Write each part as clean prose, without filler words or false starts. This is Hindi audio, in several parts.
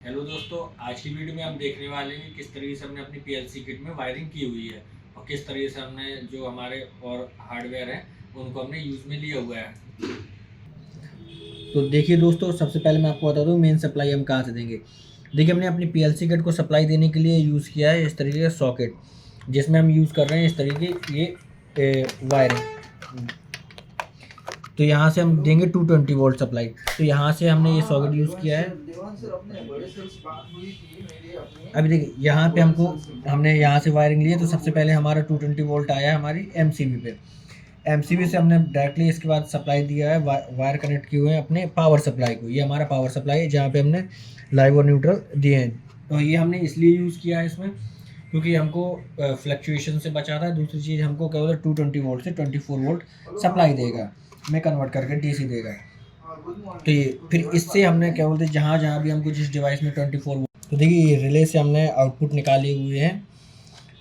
हेलो दोस्तों, आज की वीडियो में हम देखने वाले हैं कि किस तरीके से हमने अपनी पीएलसी किट में वायरिंग की हुई है और किस तरीके से हमने जो हमारे और हार्डवेयर हैं उनको हमने यूज़ में लिया हुआ है। तो देखिए दोस्तों, सबसे पहले मैं आपको बता दूं मेन सप्लाई हम कहाँ से देंगे। देखिए, हमने अपनी पीएलसी किट को सप्लाई देने के लिए यूज़ किया है इस तरीके का सॉकेट, जिसमें हम यूज़ कर रहे हैं इस तरीके ये वायरिंग। तो यहाँ से हम देंगे 220 वोल्ट सप्लाई। तो यहाँ से हमने ये सॉकेट यूज़ किया है। अभी देखिए, यहाँ पे हमने यहाँ से वायरिंग ली है। तो सबसे पहले हमारा 220 वोल्ट आया है हमारी एमसीबी पे। एमसीबी से हमने डायरेक्टली इसके बाद सप्लाई दिया है, वायर कनेक्ट किए हुए हैं अपने पावर सप्लाई को। ये हमारा पावर सप्लाई है जहाँ पे हमने लाइव और न्यूट्रल दिए हैं। तो ये हमने इसलिए यूज़ किया है इसमें क्योंकि हमको फ्लक्चुएशन से बचाता है। दूसरी चीज़, हमको क्या होता है 220 वोल्ट से 24 वोल्ट सप्लाई देगा, में कन्वर्ट करके डीसी देगा। तो ये फिर इससे हमने क्या बोलते हैं जहाँ जहाँ भी हमको जिस डिवाइस में 24 वोल्ट, तो देखिए ये रिले से हमने आउटपुट निकाले हुए हैं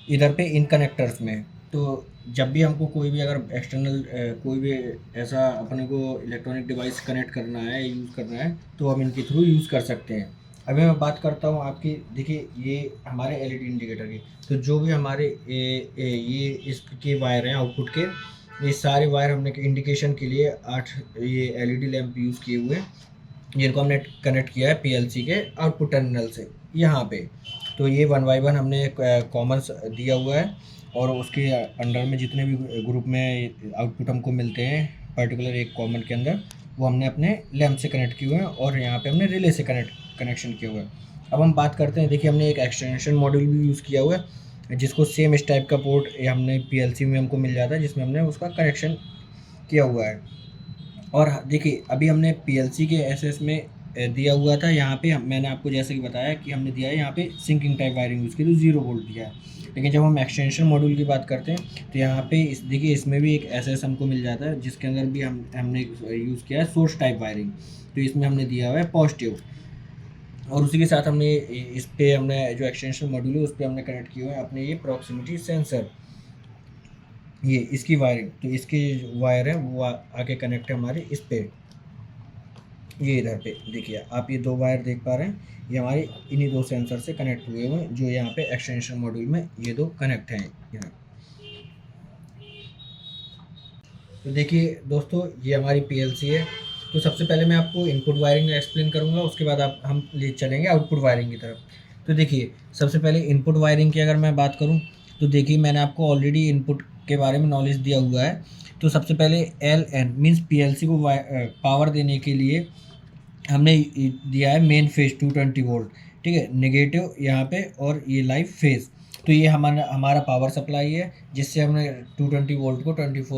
इधर पे इन कनेक्टर्स में। तो जब भी हमको कोई भी अगर एक्सटर्नल कोई भी ऐसा अपने को इलेक्ट्रॉनिक डिवाइस कनेक्ट करना है, यूज़ करना है, तो हम इनके थ्रू यूज़ कर सकते हैं। अभी मैं बात करता हूँ आपकी, देखिए ये हमारे एलईडी इंडिकेटर की। तो जो भी हमारे ये इसके वायर हैं आउटपुट के, ये सारे वायर हमने इंडिकेशन के लिए 8 ये एलईडी लैंप यूज़ किए हुए हैं, जिनको हमने कनेक्ट किया है पीएलसी के आउटपुट टर्मिनल से यहाँ पे। तो ये 1 बाय 1 हमने कॉमन दिया हुआ है, और उसके अंडर में जितने भी ग्रुप में आउटपुट हमको मिलते हैं पर्टिकुलर एक कॉमन के अंदर, वो हमने अपने लैंप से कनेक्ट किए हुए हैं, और यहाँ पे हमने रिले से कनेक्शन किए हुए हैं। अब हम बात करते हैं, देखिए हमने एक एक्सटेंशन मॉड्यूल भी यूज़ किया हुआ है, जिसको सेम इस टाइप का पोर्ट हमने पीएलसी में हमको मिल जाता है, जिसमें हमने उसका कनेक्शन किया हुआ है। और देखिए अभी हमने पीएलसी के एसएस में दिया हुआ था, यहाँ पे मैंने आपको जैसे कि बताया कि हमने दिया है यहाँ पे सिंकिंग टाइप वायरिंग यूज़ की, तो 0 वोल्ट दिया है। लेकिन जब हम एक्सटेंशन मॉड्यूल की बात करते हैं तो यहाँ पे देखिए इसमें भी एक एसएस हमको मिल जाता है, जिसके अंदर भी हमने यूज़ किया है सोर्स टाइप वायरिंग। तो इसमें हमने दिया हुआ है पॉजिटिव, और उसी के साथ हमने इस पर हमने जो एक्सटेंशन मॉड्यूल है उस पर हमने कनेक्ट किया हुआ है अपने ये प्रॉक्सिमिटी सेंसर, ये इसकी वायरिंग। तो इसकी जो वायर है वो आके कनेक्ट है हमारे इस पे, ये इधर पे देखिए आप ये 2 वायर देख पा रहे हैं, ये हमारे इन्हीं 2 सेंसर से कनेक्ट हुए हुए हैं, जो यहाँ पे एक्सटेंशन मॉड्यूल में ये 2 कनेक्ट हैं यहाँ। तो देखिए दोस्तों, ये हमारी पीएलसी है। तो सबसे पहले मैं आपको इनपुट वायरिंग एक्सप्लेन करूँगा, उसके बाद हम ले चलेंगे आउटपुट वायरिंग की तरफ। तो देखिए सबसे पहले इनपुट वायरिंग की अगर मैं बात करूँ, तो देखिए मैंने आपको ऑलरेडी इनपुट के बारे में नॉलेज दिया हुआ है। तो सबसे पहले एल एन मीन्स पीएलसी को पावर देने के लिए हमने दिया है मेन फेज 220 वोल्ट, ठीक है, नेगेटिव यहाँ पे, और ये लाइव फेज। तो ये हमारा पावर सप्लाई है, जिससे हमने 220 वोल्ट को 24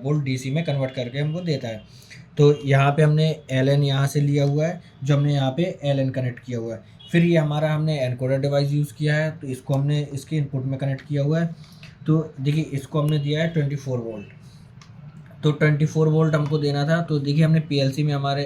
वोल्ट डीसी में कन्वर्ट करके हमको देता है। तो यहाँ पे हमने एल एन यहाँ से लिया हुआ है, जो हमने यहाँ पे एल एन कनेक्ट किया हुआ है। फिर ये हमारा हमने एनकोडर डिवाइस यूज़ किया है, तो इसको हमने इसके इनपुट में कनेक्ट किया हुआ है। तो देखिए इसको हमने दिया है 24 वोल्ट। तो 24 वोल्ट हमको देना था। तो देखिए हमने पीएलसी में हमारे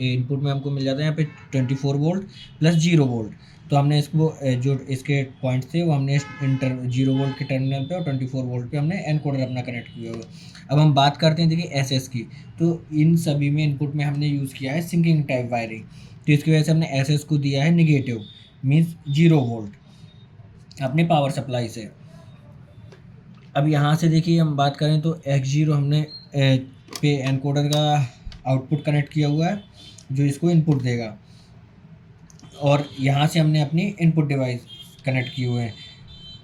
इनपुट में हमको मिल जाता है यहाँ पे 24 वोल्ट प्लस 0 वोल्ट। तो हमने इसको जो इसके पॉइंट्स थे वो हमने 0 वोल्ट के टर्मिनल पे और 24 वोल्ट पे हमने एनकोडर अपना कनेक्ट किया हुआ है। अब हम बात करते हैं देखिए एसएस की। तो इन सभी में इनपुट में हमने यूज़ किया है सिंकिंग टाइप वायरिंग। तो इसकी वजह से हमने एसएस को दिया है निगेटिव, मीन्स 0 वोल्ट अपने पावर सप्लाई से। अब यहाँ से देखिए हम बात करें तो X0 हमने पे एनकोडर का आउटपुट कनेक्ट किया हुआ है, जो इसको इनपुट देगा। और यहाँ से हमने अपनी इनपुट डिवाइस कनेक्ट किए हुए हैं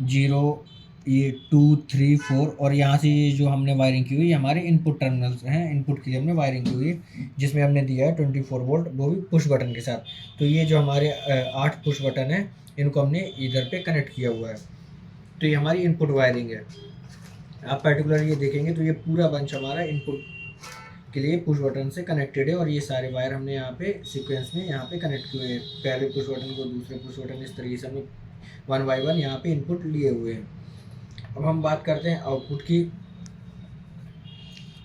0, ये 2, 3, 4, और यहाँ से ये जो हमने वायरिंग की हुई है हमारे इनपुट टर्मिनल्स हैं। इनपुट के लिए हमने वायरिंग की हुई है, जिसमें हमने दिया है 24 वोल्ट, वो भी पुश बटन के साथ। तो ये जो हमारे 8 पुश बटन है, इनको हमने इधर पे कनेक्ट किया हुआ है। तो ये हमारी इनपुट वायरिंग है। आप पर्टिकुलर ये देखेंगे तो ये पूरा बंच हमारा इनपुट के लिए पुश बटन से कनेक्टेड है, और ये सारे वायर हमने यहाँ पे सीक्वेंस में यहाँ पे कनेक्ट किए हैं। पहले पुश बटन को दूसरे पुश बटन, इस तरीके से हमने 1 बाय 1 यहाँ पे इनपुट लिए हुए हैं। अब हम बात करते हैं आउटपुट की।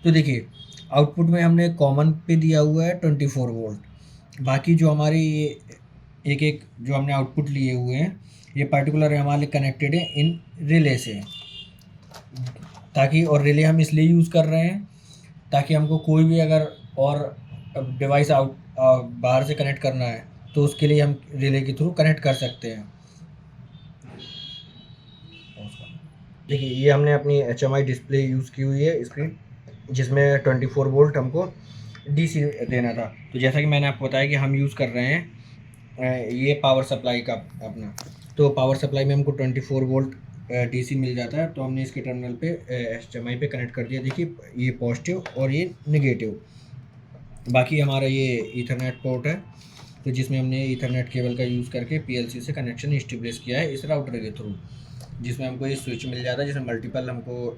तो देखिए आउटपुट में हमने कॉमन पे दिया हुआ है 24 वोल्ट। बाकी जो हमारी ये एक जो हमने आउटपुट लिए हुए हैं, ये पर्टिकुलर हमारे कनेक्टेड है इन रिले से, ताकि, और रिले हम इसलिए यूज़ कर रहे हैं ताकि हमको कोई भी अगर और डिवाइस बाहर से कनेक्ट करना है तो उसके लिए हम रिले के थ्रू कनेक्ट कर सकते हैं। देखिए ये हमने अपनी HMI डिस्प्ले यूज़ की हुई है स्क्रीन, जिसमें 24 वोल्ट हमको DC देना था। तो जैसा कि मैंने आपको बताया कि हम यूज़ कर रहे हैं ये पावर सप्लाई का अपना, तो पावर सप्लाई में हमको 24 वोल्ट DC मिल जाता है। तो हमने इसके टर्मिनल पे HMI पे कनेक्ट कर दिया। देखिए ये पॉजिटिव और ये नेगेटिव। बाकी हमारा ये ईथरनेट पोर्ट है, तो जिसमें हमने ईथरनेट केबल का यूज़ करके PLC से कनेक्शन इस्टेब्लिश किया है इस राउटर के थ्रू, जिसमें हमको ये स्विच मिल जाता है, जिसमें मल्टीपल हमको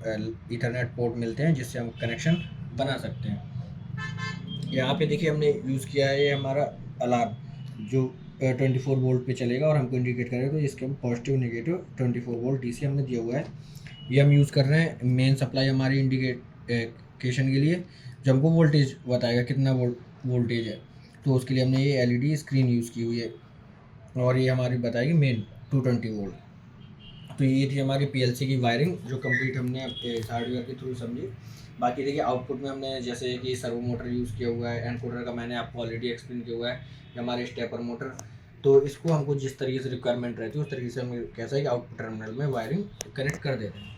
ईथरनेट पोर्ट मिलते हैं, जिससे हम कनेक्शन बना सकते हैं। यहाँ पे देखिए हमने यूज़ किया है ये हमारा अलार्म, जो 24 वोल्ट पे चलेगा और हमको इंडिकेट करेगा। तो इसके हम पॉजिटिव नेगेटिव 24 वोल्ट DC हमने दिया हुआ है। ये हम यूज़ कर रहे हैं मेन सप्लाई हमारी इंडिकेशन के लिए, जो हमको वोल्टेज बताएगा कितना वोल्टेज है। तो उसके लिए हमने ये LED स्क्रीन यूज़ की हुई है, और ये हमारी बताएगी मेन 220 वोल्ट। तो ये थी हमारी PLC की वायरिंग, जो कंप्लीट हमने इस हार्डवेयर के थ्रू समझी। बाकी देखिए आउटपुट में हमने जैसे कि सर्वो मोटर यूज़ किया हुआ है, एनकोडर का मैंने आपको ऑलरेडी एक्सप्लेन किया हुआ है, हमारे स्टेपर मोटर। तो इसको हमको जिस तरीके से रिक्वायरमेंट रहती है उस तरीके से हम कैसा है कि आउटपुट टर्मिनल में वायरिंग कनेक्ट कर देते हैं।